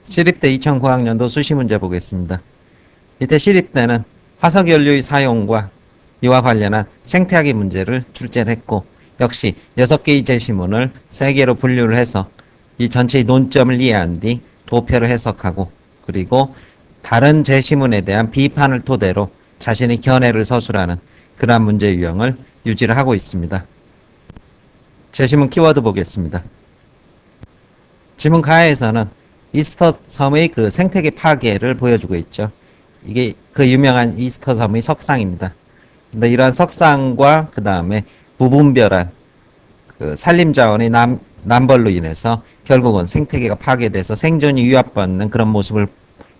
시립대 2009학년도 수시 문제 보겠습니다. 이때 시립대는 화석연료의 사용과 이와 관련한 생태학의 문제를 출제를 했고, 역시 6개의 제시문을 3개로 분류를 해서 이 전체의 논점을 이해한 뒤 도표를 해석하고, 그리고 다른 제시문에 대한 비판을 토대로 자신의 견해를 서술하는 그러한 문제 유형을 유지를 하고 있습니다. 제시문 키워드 보겠습니다. 지문 가에서는 이스터 섬의 그 생태계 파괴를 보여주고 있죠. 이게 그 유명한 이스터 섬의 석상입니다. 근데 이러한 석상과 그 다음에 무분별한 그 산림자원의 남벌로 인해서 결국은 생태계가 파괴돼서 생존이 위협받는 그런 모습을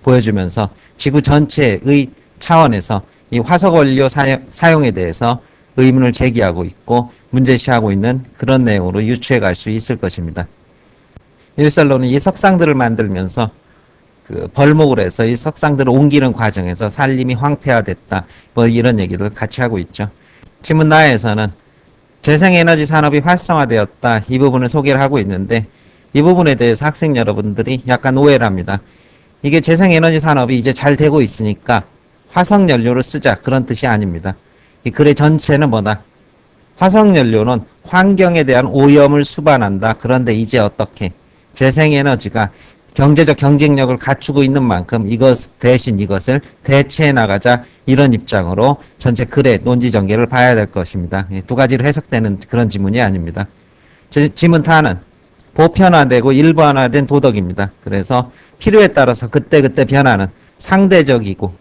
보여주면서 지구 전체의 차원에서 이 화석원료 사용에 대해서 의문을 제기하고 있고 문제시하고 있는 그런 내용으로 유추해 갈 수 있을 것입니다. 일설로는 이 석상들을 만들면서 그 벌목을 해서 이 석상들을 옮기는 과정에서 산림이 황폐화됐다, 뭐 이런 얘기들 같이 하고 있죠. 지문 나에서는 재생에너지 산업이 활성화되었다, 이 부분을 소개를 하고 있는데, 이 부분에 대해서 학생 여러분들이 약간 오해를 합니다. 이게 재생에너지 산업이 이제 잘 되고 있으니까 화석연료를 쓰자, 그런 뜻이 아닙니다. 이 글의 전체는 뭐다? 화석연료는 환경에 대한 오염을 수반한다. 그런데 이제 어떻게 재생에너지가 경제적 경쟁력을 갖추고 있는 만큼 대신 이것을 대체해 나가자, 이런 입장으로 전체 글의 논지 전개를 봐야 될 것입니다. 두 가지로 해석되는 그런 지문이 아닙니다. 지문 타는 보편화되고 일반화된 도덕입니다. 그래서 필요에 따라서 그때그때 변하는 상대적이고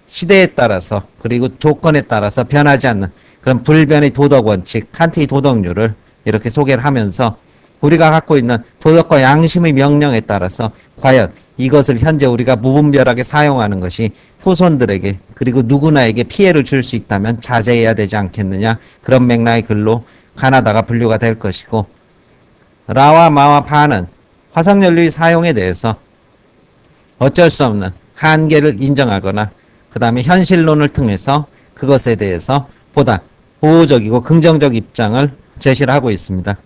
시대에 따라서 그리고 조건에 따라서 변하지 않는 그런 불변의 도덕 원칙, 칸트의 도덕률을 이렇게 소개를 하면서 우리가 갖고 있는 도덕과 양심의 명령에 따라서 과연 이것을 현재 우리가 무분별하게 사용하는 것이 후손들에게 그리고 누구나에게 피해를 줄 수 있다면 자제해야 되지 않겠느냐, 그런 맥락의 글로 가나다가 분류가 될 것이고, 라와 마와 파는 화석연료의 사용에 대해서 어쩔 수 없는 한계를 인정하거나 그 다음에 현실론을 통해서 그것에 대해서 보다 보호적이고 긍정적 입장을 제시를 하고 있습니다.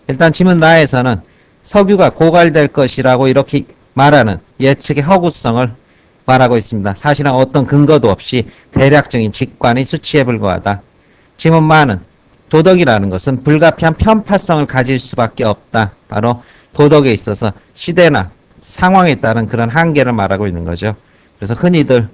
일단 지문 나에서는 석유가 고갈될 것이라고 이렇게 말하는 예측의 허구성을 말하고 있습니다. 사실은 어떤 근거도 없이 대략적인 직관의 수치에 불과하다. 지문 마는 도덕이라는 것은 불가피한 편파성을 가질 수밖에 없다. 바로 도덕에 있어서 시대나 상황에 따른 그런 한계를 말하고 있는 거죠. 그래서 흔히들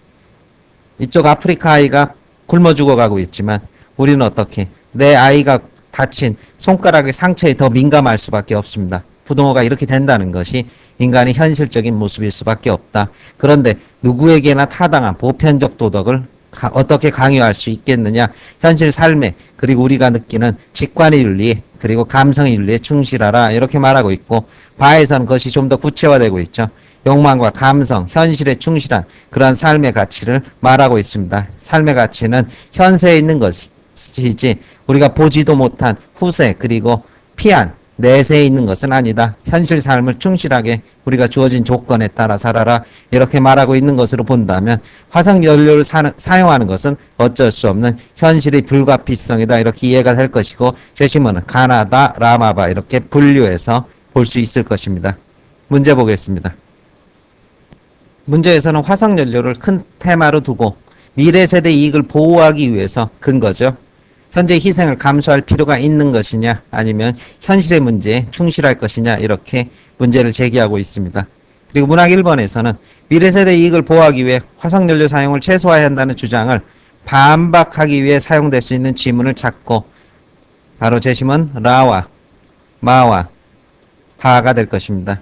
이쪽 아프리카 아이가 굶어 죽어가고 있지만 우리는 어떻게 내 아이가 다친 손가락의 상처에 더 민감할 수밖에 없습니다. 부동어가 이렇게 된다는 것이 인간의 현실적인 모습일 수밖에 없다. 그런데 누구에게나 타당한 보편적 도덕을 어떻게 강요할 수 있겠느냐. 현실 삶에 그리고 우리가 느끼는 직관의 윤리 그리고 감성의 윤리에 충실하라, 이렇게 말하고 있고, 바에서는 그것이 좀 더 구체화되고 있죠. 욕망과 감성, 현실에 충실한 그러한 삶의 가치를 말하고 있습니다. 삶의 가치는 현세에 있는 것이지 우리가 보지도 못한 후세 그리고 피한 내세에 있는 것은 아니다. 현실 삶을 충실하게 우리가 주어진 조건에 따라 살아라, 이렇게 말하고 있는 것으로 본다면 화석연료를 사용하는 것은 어쩔 수 없는 현실의 불가피성이다, 이렇게 이해가 될 것이고, 제시문은 가나다, 라마바 이렇게 분류해서 볼 수 있을 것입니다. 문제 보겠습니다. 문제에서는 화석연료를 큰 테마로 두고 미래 세대 이익을 보호하기 위해서 근거죠. 현재 희생을 감수할 필요가 있는 것이냐, 아니면 현실의 문제에 충실할 것이냐, 이렇게 문제를 제기하고 있습니다. 그리고 문학 1번에서는 미래세대 이익을 보호하기 위해 화석연료 사용을 최소화해야 한다는 주장을 반박하기 위해 사용될 수 있는 지문을 찾고, 바로 제시문 라와 마와 파가 될 것입니다.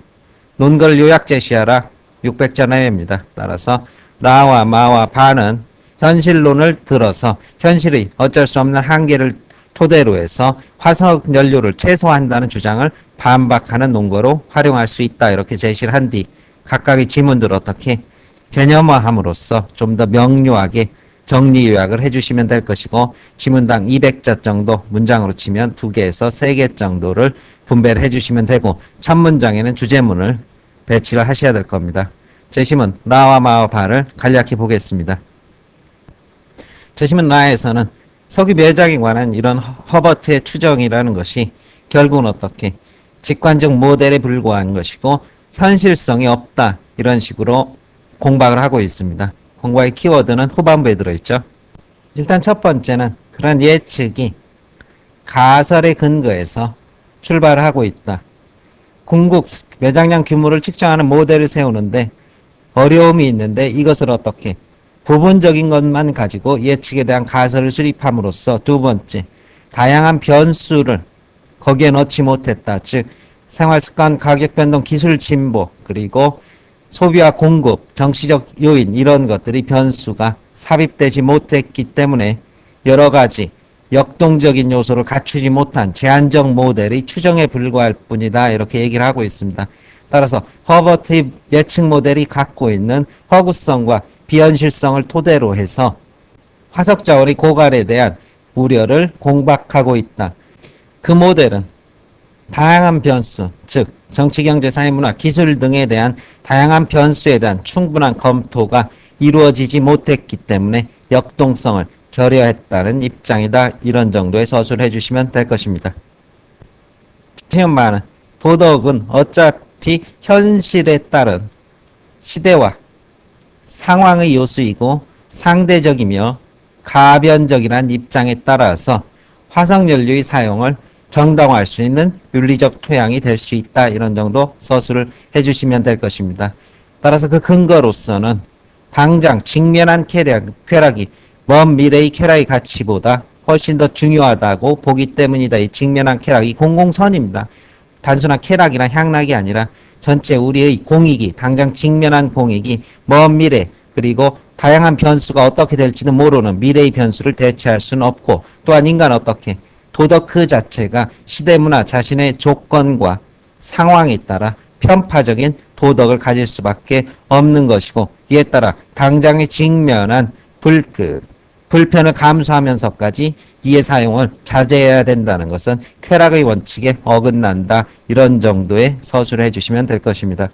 논거를 요약 제시하라 600자 내외입니다. 따라서 라와 마와 파는 현실론을 들어서 현실의 어쩔 수 없는 한계를 토대로 해서 화석연료를 최소화한다는 주장을 반박하는 논거로 활용할 수 있다, 이렇게 제시를 한 뒤 각각의 지문들을 어떻게 개념화함으로써 좀 더 명료하게 정리 요약을 해주시면 될 것이고, 지문당 200자 정도, 문장으로 치면 2개에서 3개 정도를 분배를 해주시면 되고, 첫 문장에는 주제문을 배치를 하셔야 될 겁니다. 제시문 라와 마와 파를 간략히 보겠습니다. 제시문 라에서는 석유 매장에 관한 이런 허버트의 추정이라는 것이 결국은 어떻게 직관적 모델에 불과한 것이고, 현실성이 없다. 이런 식으로 공박을 하고 있습니다. 공박의 키워드는 후반부에 들어있죠. 일단 첫 번째는 그런 예측이 가설에 근거해서 출발을 하고 있다. 궁극 매장량 규모를 측정하는 모델을 세우는데 어려움이 있는데 이것을 어떻게 부분적인 것만 가지고 예측에 대한 가설을 수립함으로써 두 번째, 다양한 변수를 거기에 넣지 못했다. 즉 생활습관, 가격 변동, 기술 진보, 그리고 소비와 공급, 정치적 요인 이런 것들이 변수가 삽입되지 못했기 때문에 여러 가지 역동적인 요소를 갖추지 못한 제한적 모델이 추정에 불과할 뿐이다. 이렇게 얘기를 하고 있습니다. 따라서 허버트의 예측 모델이 갖고 있는 허구성과 비현실성을 토대로 해서 화석 자원의 고갈에 대한 우려를 공박하고 있다. 그 모델은 다양한 변수, 즉 정치, 경제, 사회, 문화, 기술 등에 대한 다양한 변수에 대한 충분한 검토가 이루어지지 못했기 때문에 역동성을 결여했다는 입장이다. 이런 정도의 서술을 해주시면 될 것입니다. 지금만은 도덕은 어차피 현실에 따른 시대와 상황의 요소이고 상대적이며 가변적이라는 입장에 따라서 화석연료의 사용을 정당화할 수 있는 윤리적 토양이 될 수 있다. 이런 정도 서술을 해주시면 될 것입니다. 따라서 그 근거로서는 당장 직면한 쾌락이 먼 미래의 쾌락의 가치보다 훨씬 더 중요하다고 보기 때문이다. 이 직면한 쾌락이 공공선입니다. 단순한 쾌락이나 향락이 아니라 전체 우리의 공익이, 당장 직면한 공익이 먼 미래 그리고 다양한 변수가 어떻게 될지도 모르는 미래의 변수를 대체할 수는 없고, 또한 인간은 어떻게 도덕 그 자체가 시대문화 자신의 조건과 상황에 따라 편파적인 도덕을 가질 수밖에 없는 것이고, 이에 따라 당장에 직면한 불편을 감수하면서까지 이의 사용을 자제해야 된다는 것은 쾌락의 원칙에 어긋난다. 이런 정도의 서술을 해주시면 될 것입니다.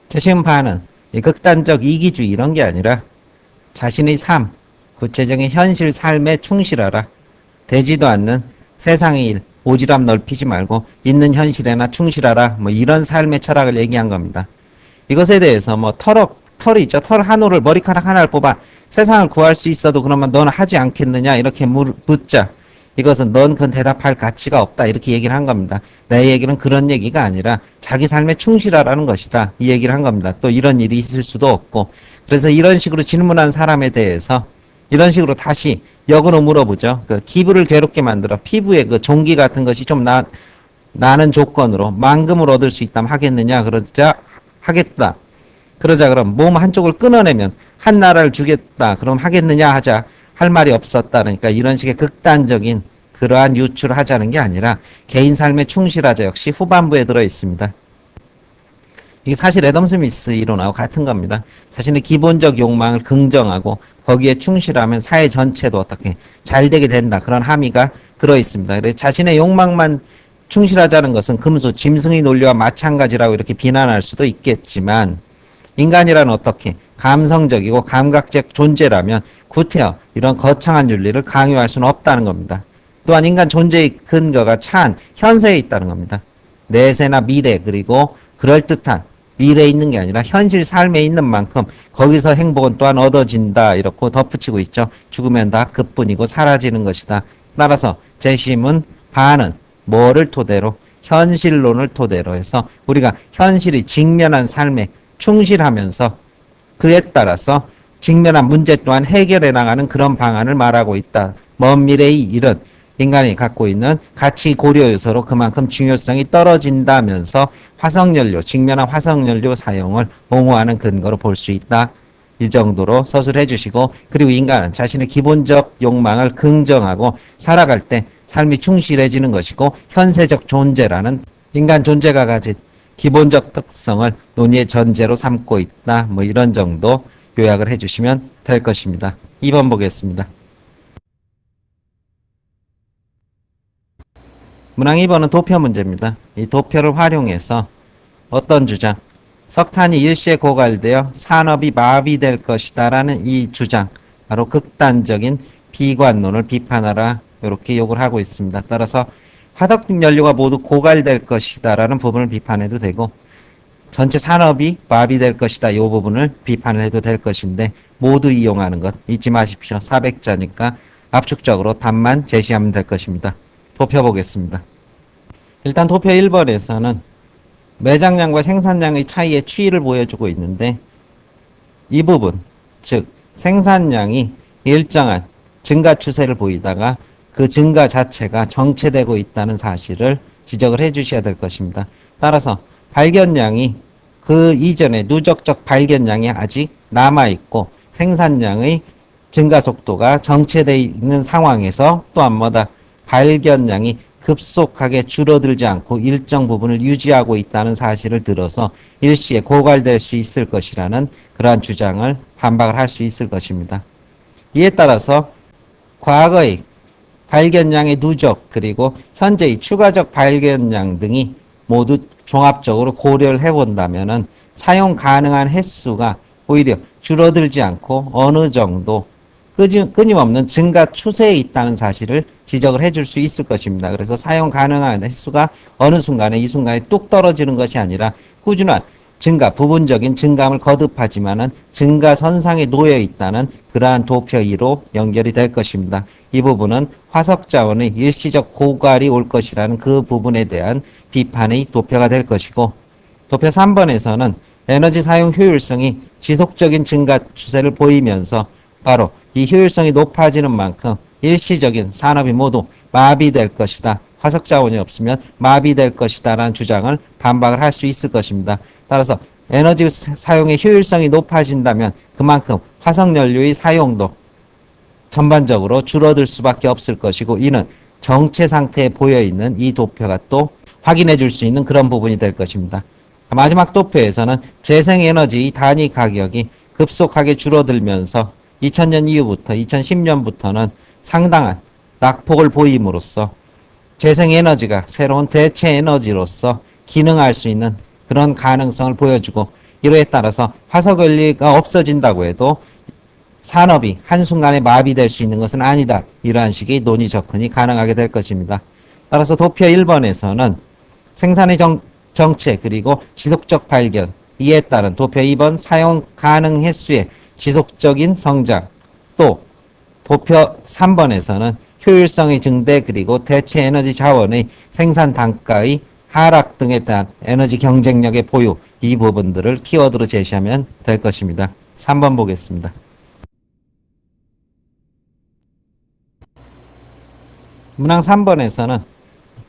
지금 반은 극단적 이기주의 이런 게 아니라 자신의 삶, 구체적인 현실 삶에 충실하라. 되지도 않는 세상의 일, 오지랖 넓히지 말고 있는 현실에나 충실하라. 뭐 이런 삶의 철학을 얘기한 겁니다. 이것에 대해서 뭐 털이 있죠. 털 한 올을 머리카락 하나를 뽑아 세상을 구할 수 있어도 그러면 너는 하지 않겠느냐 이렇게 묻자. 이것은 넌 그건 대답할 가치가 없다. 이렇게 얘기를 한 겁니다. 내 얘기는 그런 얘기가 아니라 자기 삶에 충실하라는 것이다. 이 얘기를 한 겁니다. 또 이런 일이 있을 수도 없고. 그래서 이런 식으로 질문한 사람에 대해서 이런 식으로 다시 역으로 물어보죠. 그 기부를 괴롭게 만들어 피부에 그 종기 같은 것이 좀 나는 조건으로 만금을 얻을 수 있다면 하겠느냐. 그러자 하겠다. 그러자 그럼 몸 한쪽을 끊어내면 한 나라를 주겠다. 그럼 하겠느냐 하자. 할 말이 없었다. 그러니까 이런 식의 극단적인 그러한 유출을 하자는 게 아니라 개인 삶에 충실하자 역시 후반부에 들어 있습니다. 이게 사실 애덤 스미스 이론하고 같은 겁니다. 자신의 기본적 욕망을 긍정하고 거기에 충실하면 사회 전체도 어떻게 잘 되게 된다. 그런 함의가 들어 있습니다. 그래서 자신의 욕망만 충실하자는 것은 금수 짐승의 논리와 마찬가지라고 이렇게 비난할 수도 있겠지만, 인간이란 어떻게 감성적이고 감각적 존재라면 구태여 이런 거창한 윤리를 강요할 수는 없다는 겁니다. 또한 인간 존재의 근거가 차한 현세에 있다는 겁니다. 내세나 미래 그리고 그럴듯한 미래에 있는 게 아니라 현실 삶에 있는 만큼 거기서 행복은 또한 얻어진다. 이렇게 덧붙이고 있죠. 죽으면 다 그뿐이고 사라지는 것이다. 따라서 재심은 반은 뭐를 토대로? 현실론을 토대로 해서 우리가 현실이 직면한 삶에 충실하면서 그에 따라서 직면한 문제 또한 해결해 나가는 그런 방안을 말하고 있다. 먼 미래의 일은 인간이 갖고 있는 가치 고려 요소로 그만큼 중요성이 떨어진다면서 화석연료, 직면한 화석연료 사용을 옹호하는 근거로 볼 수 있다. 이 정도로 서술해 주시고, 그리고 인간은 자신의 기본적 욕망을 긍정하고 살아갈 때 삶이 충실해지는 것이고 현세적 존재라는 인간 존재가 가진 기본적 특성을 논의의 전제로 삼고 있다. 뭐 이런 정도 요약을 해주시면 될 것입니다. 2번 보겠습니다. 문항 2번은 도표 문제입니다. 이 도표를 활용해서 어떤 주장, 석탄이 일시에 고갈되어 산업이 마비될 것이다 라는 이 주장, 바로 극단적인 비관론을 비판하라 이렇게 요구를 하고 있습니다. 따라서 화석연료가 모두 고갈될 것이다 라는 부분을 비판해도 되고, 전체 산업이 마비될 것이다. 이 부분을 비판을 해도 될 것인데 모두 이용하는 것 잊지 마십시오. 400자니까 압축적으로 답만 제시하면 될 것입니다. 도표 보겠습니다. 일단 도표 1번에서는 매장량과 생산량의 차이의 추이를 보여주고 있는데 이 부분, 즉 생산량이 일정한 증가 추세를 보이다가 그 증가 자체가 정체되고 있다는 사실을 지적을 해 주셔야 될 것입니다. 따라서 발견량이 그 이전에 누적적 발견량이 아직 남아있고 생산량의 증가 속도가 정체되어 있는 상황에서 또한 뭐다 발견량이 급속하게 줄어들지 않고 일정 부분을 유지하고 있다는 사실을 들어서 일시에 고갈될 수 있을 것이라는 그러한 주장을 반박을 할 수 있을 것입니다. 이에 따라서 과거의 발견량의 누적 그리고 현재의 추가적 발견량 등이 모두 종합적으로 고려를 해본다면은 사용 가능한 횟수가 오히려 줄어들지 않고 어느 정도 끊임없는 증가 추세에 있다는 사실을 지적을 해줄 수 있을 것입니다. 그래서 사용 가능한 횟수가 어느 순간에 이 순간에 뚝 떨어지는 것이 아니라 꾸준한 증가, 부분적인 증감을 거듭하지만은 증가선상에 놓여 있다는 그러한 도표 2로 연결이 될 것입니다. 이 부분은 화석자원의 일시적 고갈이 올 것이라는 그 부분에 대한 비판의 도표가 될 것이고, 도표 3번에서는 에너지 사용 효율성이 지속적인 증가 추세를 보이면서 바로 이 효율성이 높아지는 만큼 일시적인 산업이 모두 마비될 것이다. 화석자원이 없으면 마비될 것이다 라는 주장을 반박을 할 수 있을 것입니다. 따라서 에너지 사용의 효율성이 높아진다면 그만큼 화석연료의 사용도 전반적으로 줄어들 수밖에 없을 것이고, 이는 정체 상태에 보여있는 이 도표가 또 확인해 줄 수 있는 그런 부분이 될 것입니다. 마지막 도표에서는 재생에너지 단위 가격이 급속하게 줄어들면서 2000년 이후부터 2010년부터는 상당한 낙폭을 보임으로써 재생에너지가 새로운 대체 에너지로서 기능할 수 있는 그런 가능성을 보여주고, 이로에 따라서 화석연료가 없어진다고 해도 산업이 한순간에 마비될 수 있는 것은 아니다. 이러한 식의 논의 접근이 가능하게 될 것입니다. 따라서 도표 1번에서는 생산의 정체 그리고 지속적 발견, 이에 따른 도표 2번 사용 가능 횟수의 지속적인 성장, 또 도표 3번에서는 효율성의 증대 그리고 대체 에너지 자원의 생산 단가의 하락 등에 대한 에너지 경쟁력의 보유, 이 부분들을 키워드로 제시하면 될 것입니다. 3번 보겠습니다. 문항 3번에서는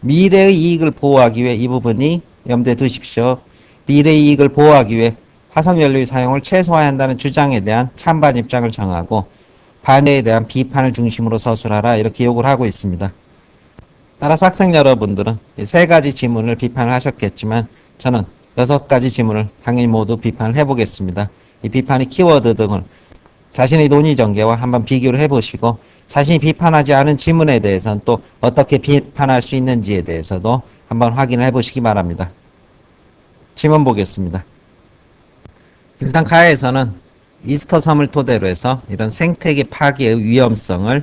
미래의 이익을 보호하기 위해 이 부분이 염두에 두십시오. 미래의 이익을 보호하기 위해 화석연료의 사용을 최소화해야 한다는 주장에 대한 찬반 입장을 정하고 반대에 대한 비판을 중심으로 서술하라 이렇게 요구를 하고 있습니다. 따라서 학생 여러분들은 이 세 가지 지문을 비판을 하셨겠지만 저는 6가지 지문을 당연히 모두 비판을 해보겠습니다. 이 비판의 키워드 등을 자신의 논의 전개와 한번 비교를 해보시고 자신이 비판하지 않은 지문에 대해서는 또 어떻게 비판할 수 있는지에 대해서도 한번 확인을 해보시기 바랍니다. 지문 보겠습니다. 일단 가에서는 이스터섬을 토대로 해서 이런 생태계 파괴의 위험성을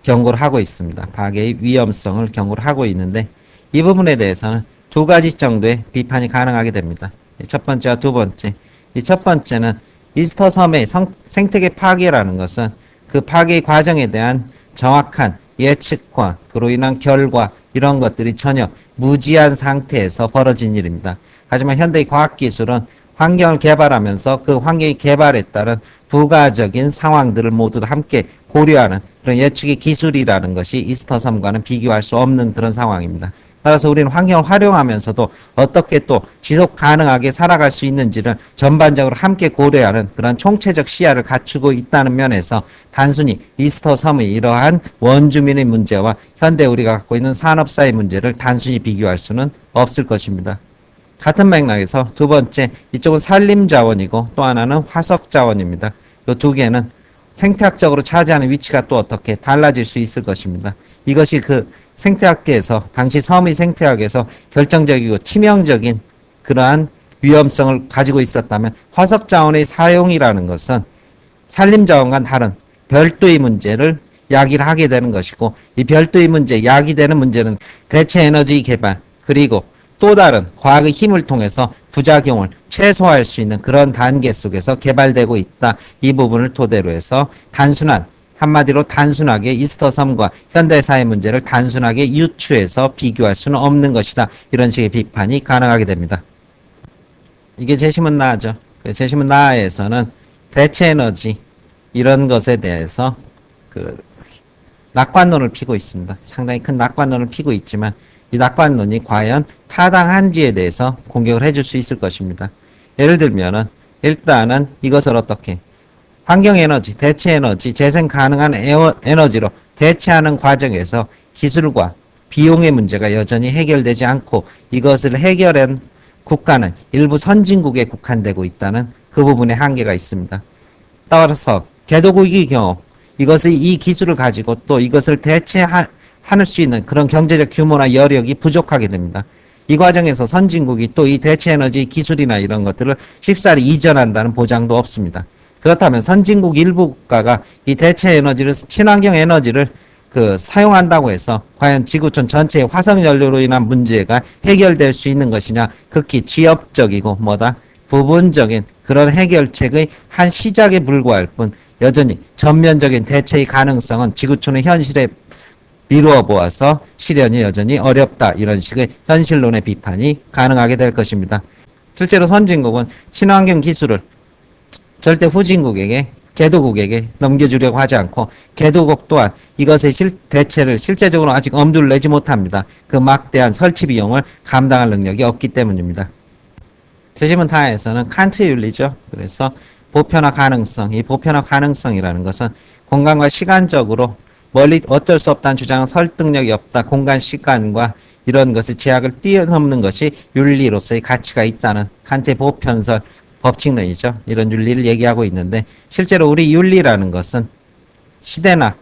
경고를 하고 있습니다. 파괴의 위험성을 경고를 하고 있는데 이 부분에 대해서는 2가지 정도의 비판이 가능하게 됩니다. 첫 번째와 두 번째. 이 첫 번째는 이스터섬의 생태계 파괴라는 것은 그 파괴 과정에 대한 정확한 예측과 그로 인한 결과 이런 것들이 전혀 무지한 상태에서 벌어진 일입니다. 하지만 현대의 과학기술은 환경을 개발하면서 그 환경의 개발에 따른 부가적인 상황들을 모두 함께 고려하는 그런 예측의 기술이라는 것이 이스터섬과는 비교할 수 없는 그런 상황입니다. 따라서 우리는 환경을 활용하면서도 어떻게 또 지속 가능하게 살아갈 수 있는지를 전반적으로 함께 고려하는 그런 총체적 시야를 갖추고 있다는 면에서 단순히 이스터섬의 이러한 원주민의 문제와 현대 우리가 갖고 있는 산업사의 문제를 단순히 비교할 수는 없을 것입니다. 같은 맥락에서 두 번째, 이쪽은 산림자원이고 또 하나는 화석자원입니다. 이 두 개는 생태학적으로 차지하는 위치가 또 어떻게 달라질 수 있을 것입니다. 이것이 그 생태학계에서 당시 섬의 생태학에서 결정적이고 치명적인 그러한 위험성을 가지고 있었다면 화석자원의 사용이라는 것은 산림자원과는 다른 별도의 문제를 야기를 하게 되는 것이고, 이 별도의 문제, 야기되는 문제는 대체 에너지 개발 그리고 또 다른 과학의 힘을 통해서 부작용을 최소화할 수 있는 그런 단계 속에서 개발되고 있다. 이 부분을 토대로 해서 한마디로 단순하게 이스터섬과 현대사회 문제를 단순하게 유추해서 비교할 수는 없는 것이다. 이런 식의 비판이 가능하게 됩니다. 이게 재심은 나죠. 재심은 나에서는 대체 에너지 이런 것에 대해서 낙관론을 피고 있습니다. 상당히 큰 낙관론을 피고 있지만 이 낙관론이 과연 타당한지에 대해서 공격을 해줄 수 있을 것입니다. 예를 들면은 일단은 이것을 어떻게 환경에너지, 대체에너지, 재생 가능한 에너지로 대체하는 과정에서 기술과 비용의 문제가 여전히 해결되지 않고 이것을 해결한 국가는 일부 선진국에 국한되고 있다는 그 부분에 한계가 있습니다. 따라서 개도국의 경우 이 기술을 가지고 또 이것을 대체할 수 있는 그런 경제적 규모나 여력이 부족하게 됩니다. 이 과정에서 선진국이 또 이 대체에너지 기술이나 이런 것들을 쉽사리 이전한다는 보장도 없습니다. 그렇다면 선진국 일부 국가가 이 대체에너지를 친환경 에너지를 사용한다고 해서 과연 지구촌 전체의 화석연료로 인한 문제가 해결될 수 있는 것이냐, 극히 지엽적이고 부분적인 그런 해결책의 한 시작에 불과할 뿐 여전히 전면적인 대체의 가능성은 지구촌의 현실에 미루어 보아서 실현이 여전히 어렵다. 이런 식의 현실론의 비판이 가능하게 될 것입니다. 실제로 선진국은 친환경 기술을 절대 후진국에게 개도국에게 넘겨주려고 하지 않고 개도국 또한 이것의 대체를 실제적으로 아직 엄두를 내지 못합니다. 그 막대한 설치 비용을 감당할 능력이 없기 때문입니다. 재심은 타에서는 칸트의 윤리죠. 그래서 보편화 가능성, 이 보편화 가능성이라는 것은 공간과 시간적으로 멀리 어쩔 수 없다는 주장은 설득력이 없다. 공간, 시간과 이런 것의 제약을 뛰어넘는 것이 윤리로서의 가치가 있다는 칸트의 보편설 법칙론이죠. 이런 윤리를 얘기하고 있는데 실제로 우리 윤리라는 것은 시대나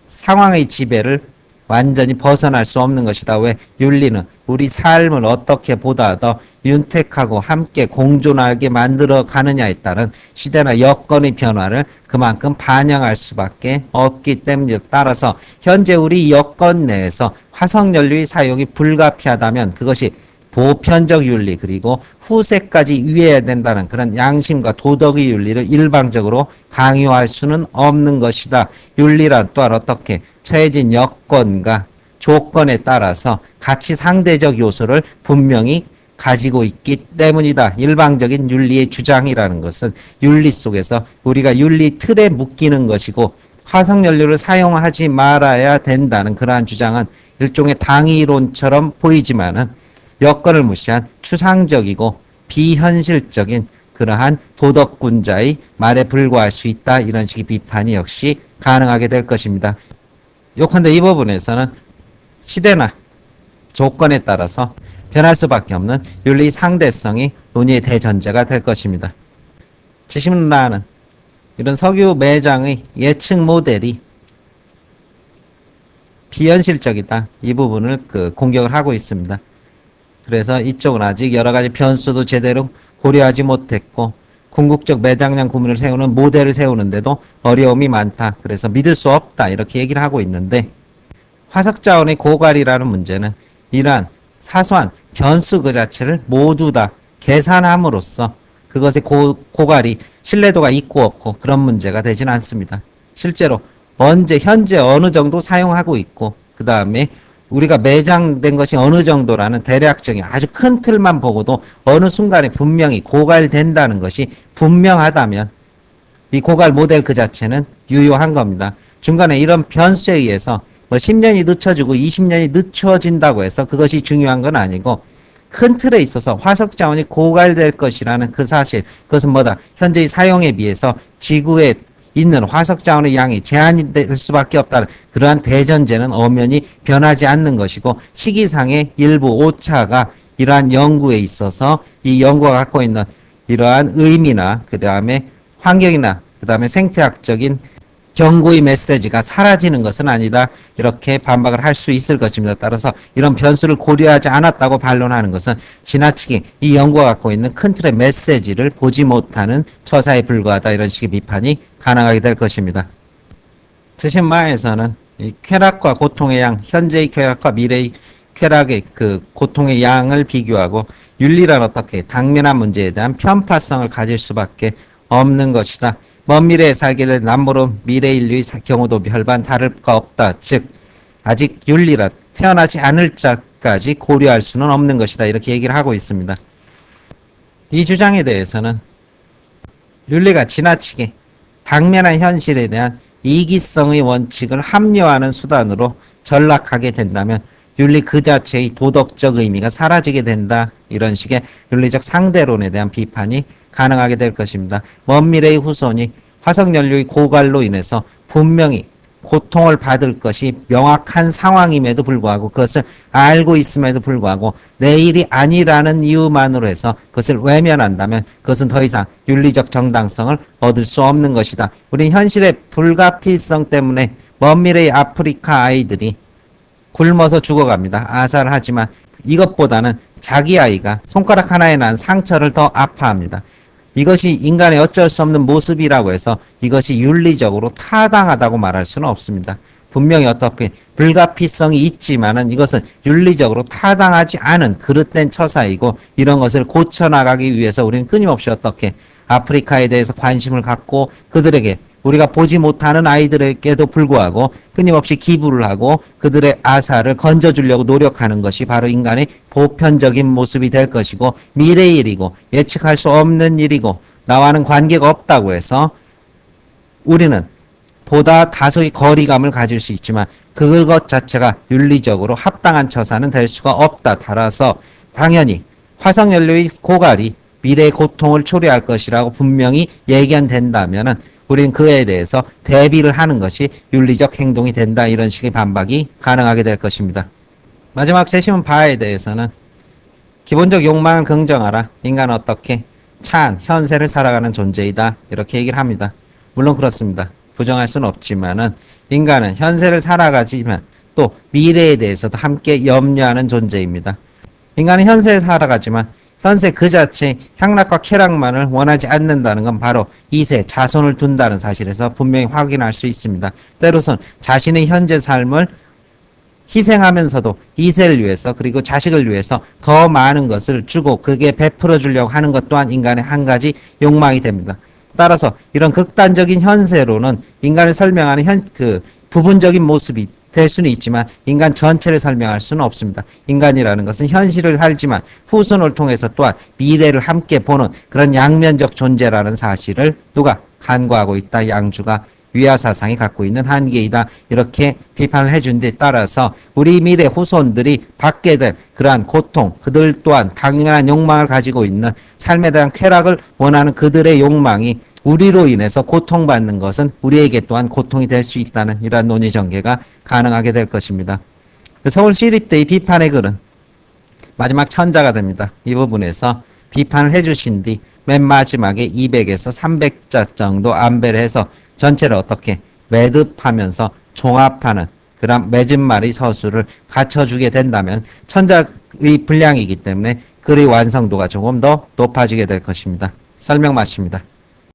상황의 지배를 완전히 벗어날 수 없는 것이다. 왜? 윤리는 우리 삶을 어떻게 보다 더 윤택하고 함께 공존하게 만들어 가느냐에 따른 시대나 여건의 변화를 그만큼 반영할 수밖에 없기 때문에 따라서 현재 우리 여건 내에서 화석연료의 사용이 불가피하다면 그것이 보편적 윤리 그리고 후세까지 위해야 된다는 그런 양심과 도덕의 윤리를 일방적으로 강요할 수는 없는 것이다. 윤리란 또한 어떻게 처해진 여건과 조건에 따라서 가치 상대적 요소를 분명히 가지고 있기 때문이다. 일방적인 윤리의 주장이라는 것은 윤리 속에서 우리가 윤리 틀에 묶이는 것이고 화석연료를 사용하지 말아야 된다는 그러한 주장은 일종의 당위론처럼 보이지만은 여건을 무시한 추상적이고 비현실적인 그러한 도덕군자의 말에 불과할 수 있다. 이런 식의 비판이 역시 가능하게 될 것입니다. 요컨대 이 부분에서는 시대나 조건에 따라서 변할 수밖에 없는 윤리 상대성이 논의의 대전제가 될 것입니다. 재심론은 이런 석유 매장의 예측 모델이 비현실적이다. 이 부분을 공격을 하고 있습니다. 그래서 이쪽은 아직 여러 가지 변수도 제대로 고려하지 못했고 궁극적 매장량 구문을 세우는 모델을 세우는데도 어려움이 많다. 그래서 믿을 수 없다. 이렇게 얘기를 하고 있는데 화석자원의 고갈이라는 문제는 이러한 사소한 변수 그 자체를 모두 다 계산함으로써 그것의 고갈이 신뢰도가 있고 없고 그런 문제가 되진 않습니다. 실제로 현재 어느 정도 사용하고 있고 그 다음에 우리가 매장된 것이 어느 정도라는 대략적인 아주 큰 틀만 보고도 어느 순간에 분명히 고갈된다는 것이 분명하다면 이 고갈 모델 그 자체는 유효한 겁니다. 중간에 이런 변수에 의해서 10년이 늦춰지고 20년이 늦춰진다고 해서 그것이 중요한 건 아니고 큰 틀에 있어서 화석 자원이 고갈될 것이라는 그 사실, 그것은 현재의 사용에 비해서 지구에 있는 화석 자원의 양이 제한이 될 수밖에 없다는 그러한 대전제는 엄연히 변하지 않는 것이고 시기상의 일부 오차가 이러한 연구에 있어서 이 연구가 갖고 있는 이러한 의미나 그 다음에 환경이나 그 다음에 생태학적인 경고의 메시지가 사라지는 것은 아니다. 이렇게 반박을 할 수 있을 것입니다. 따라서 이런 변수를 고려하지 않았다고 반론하는 것은 지나치게 이 연구가 갖고 있는 큰 틀의 메시지를 보지 못하는 처사에 불과하다. 이런 식의 비판이 가능하게 될 것입니다. 재심마에서는 이 쾌락과 고통의 양, 현재의 쾌락과 미래의 쾌락의 그 고통의 양을 비교하고 윤리란 어떻게 당면한 문제에 대한 편파성을 가질 수밖에 없는 것이다. 먼 미래에 살기를 남모른 미래 인류의 경우도 별반 다를 바 없다. 즉 아직 윤리란 태어나지 않을 자까지 고려할 수는 없는 것이다. 이렇게 얘기를 하고 있습니다. 이 주장에 대해서는 윤리가 지나치게 당면한 현실에 대한 이기성의 원칙을 합리화하는 수단으로 전락하게 된다면 윤리 그 자체의 도덕적 의미가 사라지게 된다. 이런 식의 윤리적 상대론에 대한 비판이 가능하게 될 것입니다. 먼 미래의 후손이 화석연료의 고갈로 인해서 분명히 고통을 받을 것이 명확한 상황임에도 불구하고 그것을 알고 있음에도 불구하고 내일이 아니라는 이유만으로 해서 그것을 외면한다면 그것은 더 이상 윤리적 정당성을 얻을 수 없는 것이다. 우리는 현실의 불가피성 때문에 먼 미래의 아프리카 아이들이 굶어서 죽어갑니다. 아사를 하지만 이것보다는 자기 아이가 손가락 하나에 난 상처를 더 아파합니다. 이것이 인간의 어쩔 수 없는 모습이라고 해서 이것이 윤리적으로 타당하다고 말할 수는 없습니다. 분명히 어떻게 불가피성이 있지만은 이것은 윤리적으로 타당하지 않은 그릇된 처사이고 이런 것을 고쳐나가기 위해서 우리는 끊임없이 어떻게 아프리카에 대해서 관심을 갖고 그들에게 우리가 보지 못하는 아이들에게도 불구하고 끊임없이 기부를 하고 그들의 아사를 건져주려고 노력하는 것이 바로 인간의 보편적인 모습이 될 것이고 미래의 일이고 예측할 수 없는 일이고 나와는 관계가 없다고 해서 우리는 보다 다소의 거리감을 가질 수 있지만 그것 자체가 윤리적으로 합당한 처사는 될 수가 없다. 따라서 당연히 화석연료의 고갈이 미래의 고통을 초래할 것이라고 분명히 예견된다면은 우리는 그에 대해서 대비를 하는 것이 윤리적 행동이 된다. 이런 식의 반박이 가능하게 될 것입니다. 마지막 제시문 바에 대해서는 기본적 욕망을 긍정하라. 인간은 어떻게 차한 현세를 살아가는 존재이다. 이렇게 얘기를 합니다. 물론 그렇습니다. 부정할 수는 없지만은 인간은 현세를 살아가지만 또 미래에 대해서도 함께 염려하는 존재입니다. 인간은 현세에 살아가지만 현세 그 자체의 향락과 쾌락만을 원하지 않는다는 건 바로 이세 자손을 둔다는 사실에서 분명히 확인할 수 있습니다. 때로선 자신의 현재 삶을 희생하면서도 이세를 위해서 그리고 자식을 위해서 더 많은 것을 주고 그게 베풀어 주려고 하는 것 또한 인간의 한 가지 욕망이 됩니다. 따라서 이런 극단적인 현세로는 인간을 설명하는 부분적인 모습이 될 수는 있지만 인간 전체를 설명할 수는 없습니다. 인간이라는 것은 현실을 살지만 후손을 통해서 또한 미래를 함께 보는 그런 양면적 존재라는 사실을 누가 간과하고 있다. 양주가 위화사상이 갖고 있는 한계이다. 이렇게 비판을 해준 데 따라서 우리 미래 후손들이 받게 될 그러한 고통, 그들 또한 당연한 욕망을 가지고 있는 삶에 대한 쾌락을 원하는 그들의 욕망이 우리로 인해서 고통받는 것은 우리에게 또한 고통이 될 수 있다는 이러한 논의 전개가 가능하게 될 것입니다. 서울시립대의 비판의 글은 마지막 천자가 됩니다. 이 부분에서 비판을 해주신 뒤 맨 마지막에 200에서 300자 정도 안배를 해서 전체를 어떻게 매듭하면서 종합하는 그런 맺은말의 서술을 갖춰주게 된다면 천자의 분량이기 때문에 글의 완성도가 조금 더 높아지게 될 것입니다. 설명 마칩니다.